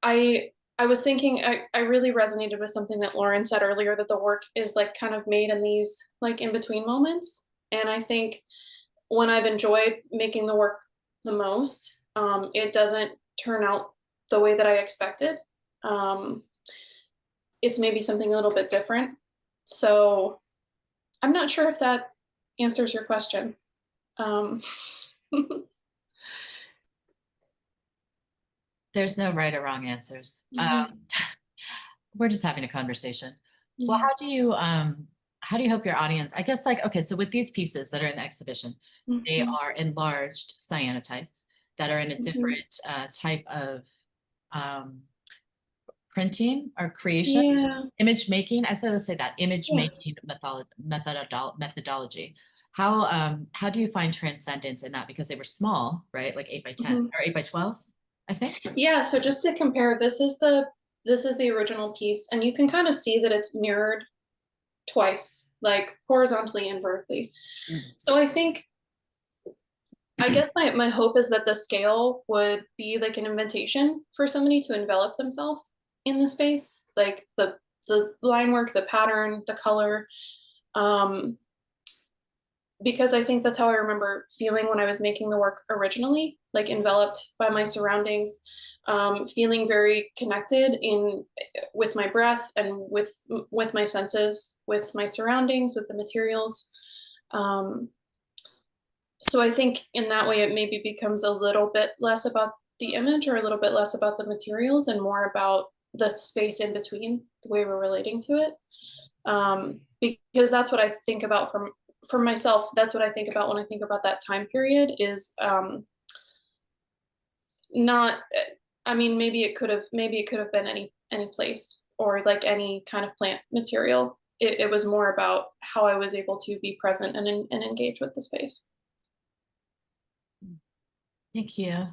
I was thinking, I really resonated with something that Lauren said earlier, that the work is like kind of made in these like in between moments. And I think when I've enjoyed making the work the most, it doesn't turn out the way that I expected. It's maybe something a little bit different. So I'm not sure if that answers your question. There's no right or wrong answers. We're just having a conversation. Yeah. Well, how do you help your audience? I guess like, okay, so with these pieces that are in the exhibition, they are enlarged cyanotypes that are in a different type of printing or creation, image making. I said, let's say that image making methodology. How do you find transcendence in that? Because they were small, right? Like 8 by 10 or 8 by 12s, I think. Yeah. So just to compare, this is the original piece, and you can kind of see that it's mirrored twice, like horizontally and vertically. So I think, I guess my hope is that the scale would be like an invitation for somebody to envelop themselves in the space, like the line work, the pattern, the color, because I think that's how I remember feeling when I was making the work originally, like enveloped by my surroundings, feeling very connected with my breath and with my senses, with my surroundings, with the materials. So I think in that way, it maybe becomes a little bit less about the image or a little bit less about the materials and more about the space in between, the way we're relating to it. Because that's what I think about for myself. That's what I think about when I think about that time period is not, I mean, maybe it could have been any place or like any kind of plant material. It was more about how I was able to be present and engage with the space. Thank you.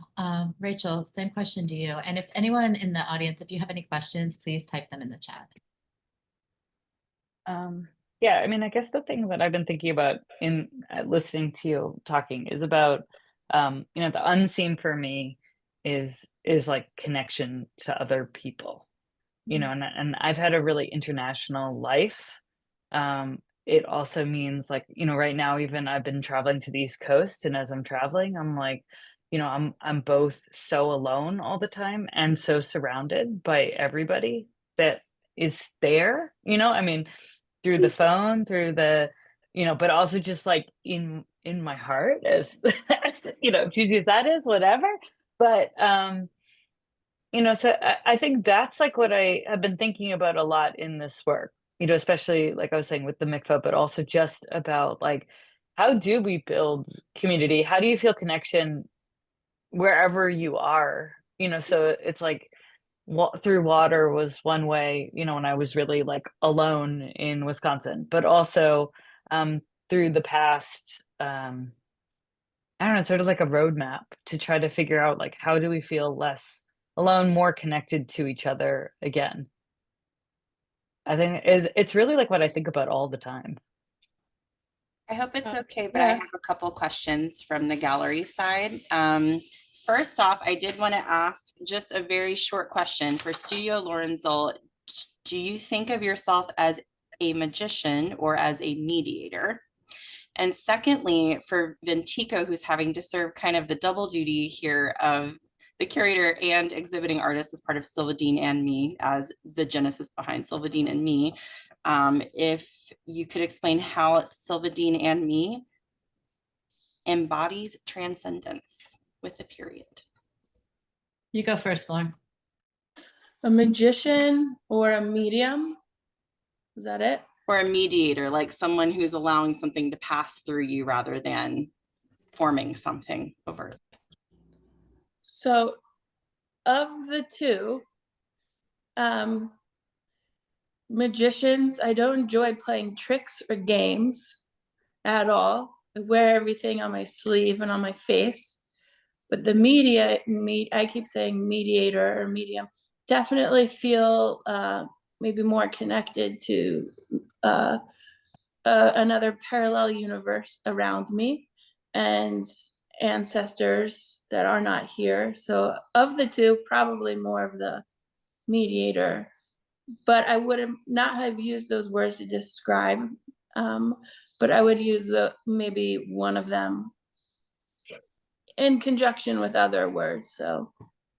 Rachel, same question to you. And if anyone in the audience, if you have any questions, please type them in the chat. Yeah, I mean, I guess the thing that I've been thinking about in listening to you talking is about, the unseen for me is like connection to other people, and I've had a really international life. It also means like, you know, right now, even I've been traveling to the East Coast, and as I'm traveling, I'm like, you know, I'm both so alone all the time and so surrounded by everybody that is there, you know, I mean, through the phone, through the, you know, but also just like in my heart as, you know, choosy as that is, whatever. But you know, so I think that's like what I have been thinking about a lot in this work, you know, especially like I was saying with the MICFO, but also just about like, how do we build community? How do you feel connection wherever you are? You know, so it's like through water was one way, you know, when I was really like alone in Wisconsin, but also through the past, I don't know, it's sort of like a roadmap to try to figure out like, how do we feel less alone, more connected to each other again? I think it's really like what I think about all the time. I hope it's okay, but I Yeah. have a couple questions from the gallery side. First off, I did want to ask just a very short question for Studio Lauren Zoll. Do you think of yourself as a magician or as a mediator? And secondly, for Ventiko, who's having to serve kind of the double duty here of the curator and exhibiting artist as part of Sylva Dean and Me as the genesis behind Sylva Dean and Me, if you could explain how Sylva Dean and Me embodies transcendence with the period. You go first, Lauren. A magician or a medium? Is that it? Or a mediator, like someone who's allowing something to pass through you rather than forming something over. So of the two, magicians, I don't enjoy playing tricks or games at all. I wear everything on my sleeve and on my face. But the I keep saying mediator or medium, definitely feel maybe more connected to another parallel universe around me and ancestors that are not here. So of the two, probably more of the mediator, but I would not have used those words to describe, but I would use maybe one of them in conjunction with other words. So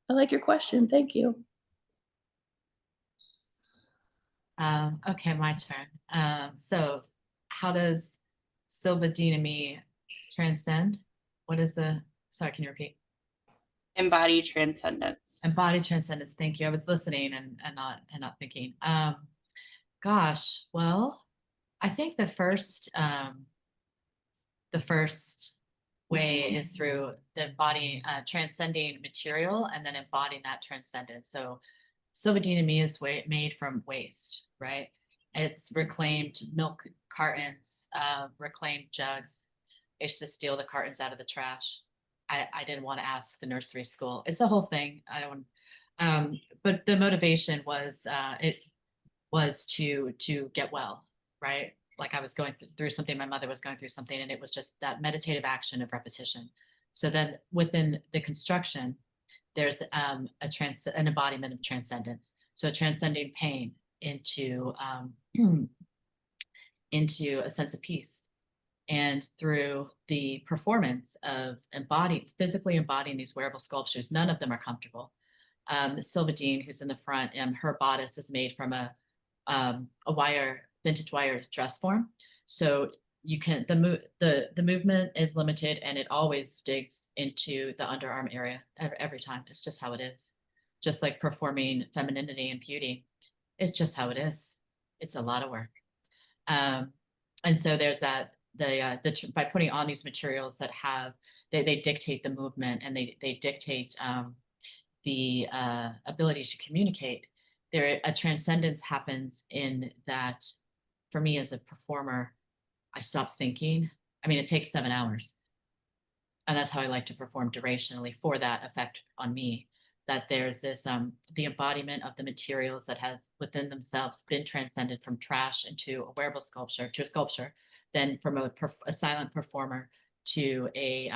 I like your question. Thank you. Okay, my turn. So how does Sylva Dean and Me transcend? What is sorry, can you repeat? Embody transcendence. Embody transcendence. Thank you. I was listening and not thinking. Gosh, well, I think the first way is through the body transcending material and then embodying that transcendence. So Sylva Dean and Me is made from waste, right? It's reclaimed milk cartons, reclaimed jugs. I used to steal the cartons out of the trash. I didn't want to ask the nursery school. It's a whole thing. I don't. But the motivation was it was to get well, right? Like I was going through something. My mother was going through something, and it was just that meditative action of repetition. So then within the construction, there's an embodiment of transcendence. So transcending pain into into a sense of peace. And through the performance of physically embodying these wearable sculptures, none of them are comfortable. Sylva Dean, who's in the front, her bodice is made from a vintage wire dress form. So you can the movement is limited, and it always digs into the underarm area every time. It's just how it is. Just like performing femininity and beauty, it's just how it is. It's a lot of work. And so there's that by putting on these materials that they dictate the movement, and they dictate the ability to communicate. A transcendence happens in that. For me as a performer, I stop thinking. I mean, it takes 7 hours, and that's how I like to perform durationally for that effect on me. That there's this the embodiment of the materials that has within themselves been transcended from trash into a wearable sculpture to a sculpture, then from a silent performer to a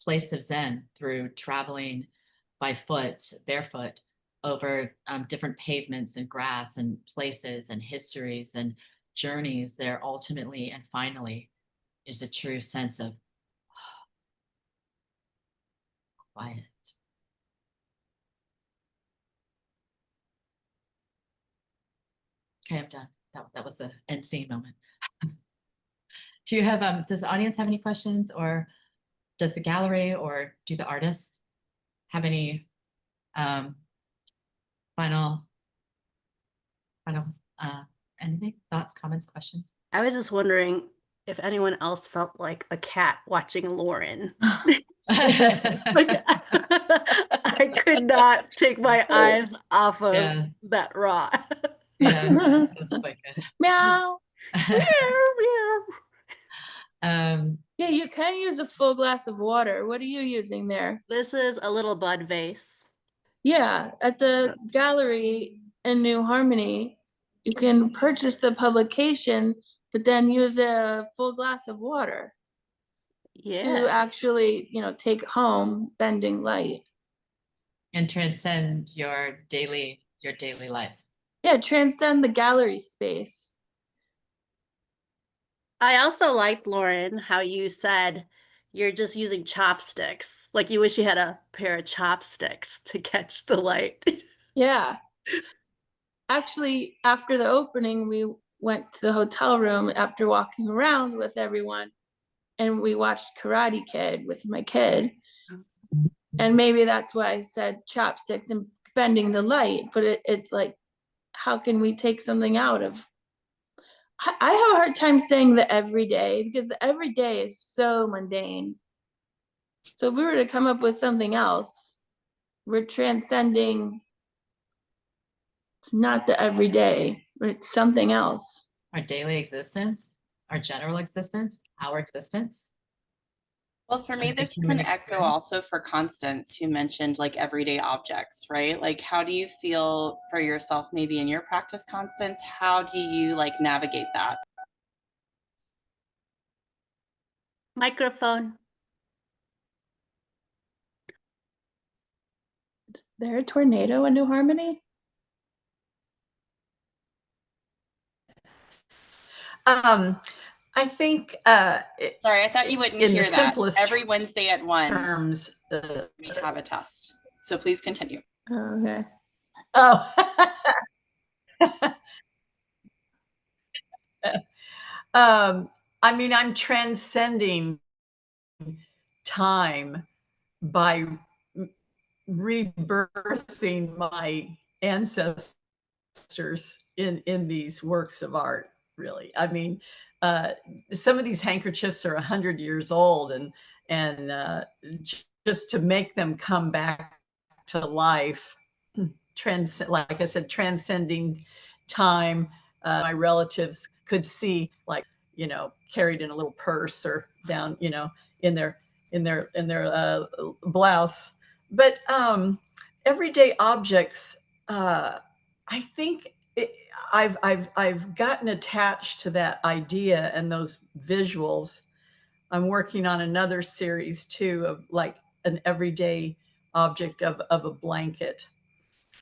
place of Zen through traveling by foot, barefoot, over different pavements and grass and places and histories and journeys, there ultimately and finally is a true sense of quiet. Okay, I'm done. That was the end scene moment. Do you have, does the audience have any questions, or does the gallery or do the artists have any final anything, thoughts, comments, questions? I was just wondering if anyone else felt like a cat watching Lauren. Like, I could not take my eyes off of Yeah. that raw. Yeah, that was quite good. Meow. Yeah, you can use a full glass of water. What are you using there? This is a little bud vase. Yeah, at the gallery in New Harmony, you can purchase the publication, but then use a full glass of water to actually, take home Bending Light. and transcend your daily life. Yeah, transcend the gallery space. I also liked, Lauren, how you said you're just using chopsticks. Like you wish you had a pair of chopsticks to catch the light. Yeah. Actually, after the opening, we went to the hotel room after walking around with everyone, and we watched Karate Kid with my kid. And maybe that's why I said chopsticks and bending the light, but it's like, how can we take something out of? I have a hard time saying the everyday, because the everyday is so mundane. So if we were to come up with something else, we're transcending. It's not the everyday, but it's something else. Our daily existence, our general existence, our existence. Well, for me, Like the this is an human echo experience. also for Constance, who mentioned like everyday objects, right? Like, how do you feel for yourself, maybe in your practice, Constance? How do you like navigate that? Microphone. Is there a tornado in New Harmony? I think Sorry, I thought you wouldn't in hear the that. simplest Every Wednesday at 1, terms, we have a test. So please continue. Oh, okay. oh. I mean, I'm transcending time by rebirthing my ancestors in these works of art, really. I mean, some of these handkerchiefs are 100 years old, and just to make them come back to life, like I said, transcending time. My relatives could see, like, carried in a little purse or down, in their blouse. But everyday objects, I think I've gotten attached to that idea and those visuals. I'm working on another series too, of like an everyday object of a blanket.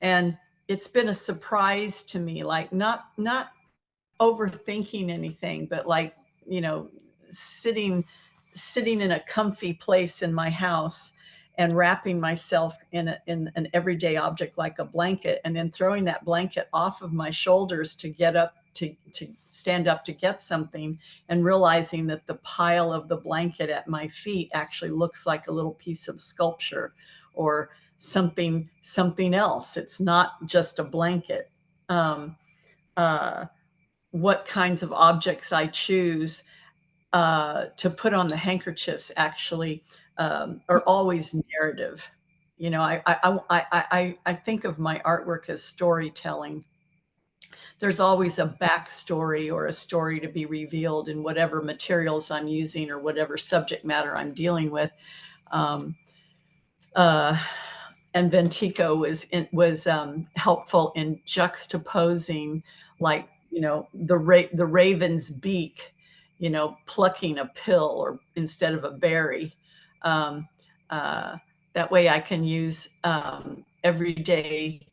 And it's been a surprise to me, like not overthinking anything, but like, sitting in a comfy place in my house and wrapping myself in an everyday object like a blanket, and then throwing that blanket off of my shoulders to get up to stand up to get something, and realizing that the pile of the blanket at my feet actually looks like a little piece of sculpture or something else. It's not just a blanket. What kinds of objects I choose to put on the handkerchiefs actually are always narrative. I think of my artwork as storytelling. There's always a backstory or a story to be revealed in whatever materials I'm using or whatever subject matter I'm dealing with. And Ventiko was helpful in juxtaposing, like, the raven's beak, plucking a pill or instead of a berry. That way I can use everyday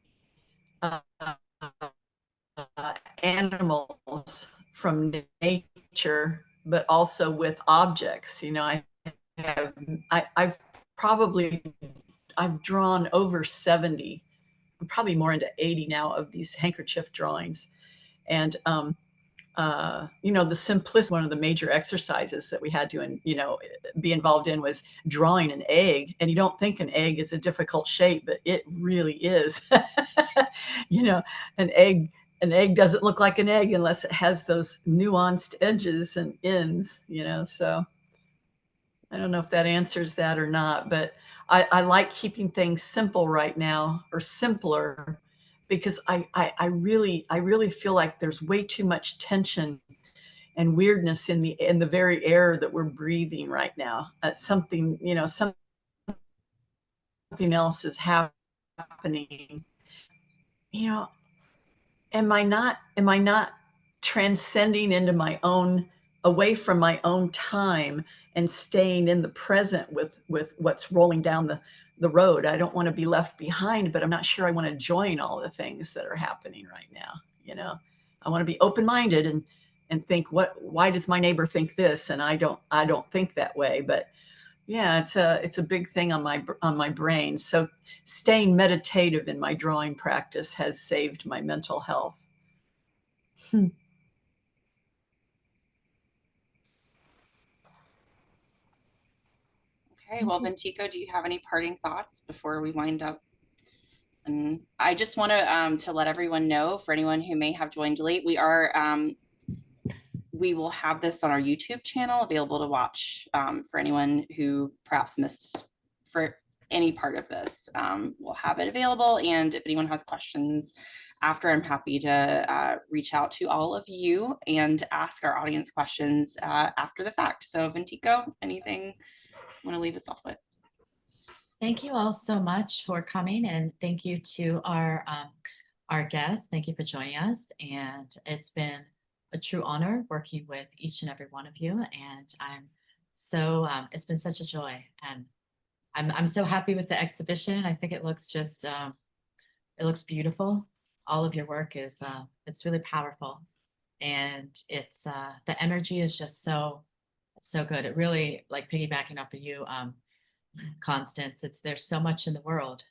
animals from nature, but also with objects. You know, I've drawn over 70. I'm probably more into 80 now of these handkerchief drawings. And you know, the simplicity, one of the major exercises that we had to, you know, be involved in was drawing an egg. And you don't think an egg is a difficult shape, but it really is. You know, an egg doesn't look like an egg unless it has those nuanced edges and ends, you know. So I don't know if that answers that or not, but I like keeping things simple right now, or simpler, because I really feel like there's way too much tension and weirdness in the very air that we're breathing right now. Something, you know, something else is happening. You know, am I not transcending into my own, away from my own time, and staying in the present with what's rolling down the road? I don't want to be left behind, but I'm not sure I want to join all the things that are happening right now. You know, I want to be open-minded and think, why does my neighbor think this and I don't think that way? But yeah, it's a big thing on my brain. So staying meditative in my drawing practice has saved my mental health. Okay, well, Ventiko, do you have any parting thoughts before we wind up? And I just want to let everyone know, for anyone who may have joined late, we will have this on our YouTube channel available to watch for anyone who perhaps missed for any part of this. We'll have it available, and if anyone has questions after, I'm happy to reach out to all of you and ask our audience questions after the fact. So Ventiko, anything you want to leave us off with? Thank you all so much for coming, and thank you to our guests. Thank you for joining us, and it's been a true honor working with each and every one of you. And I'm so it's been such a joy, and I'm so happy with the exhibition. I think it looks just it looks beautiful. All of your work is it's really powerful, and it's the energy is just so good. It really, like piggybacking off of you, Constance, there's so much in the world,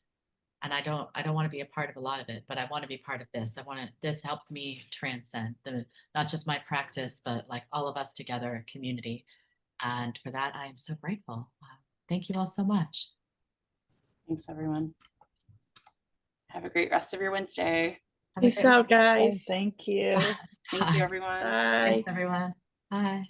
and I don't want to be a part of a lot of it, but I want to be part of this. This helps me transcend not just my practice, but like all of us together, a community. And for that, I am so grateful. Thank you all so much. Thanks, everyone. Have a great rest of your Wednesday. Peace out, guys. Thank you. Thank you, everyone. Bye. Thanks, everyone. Bye.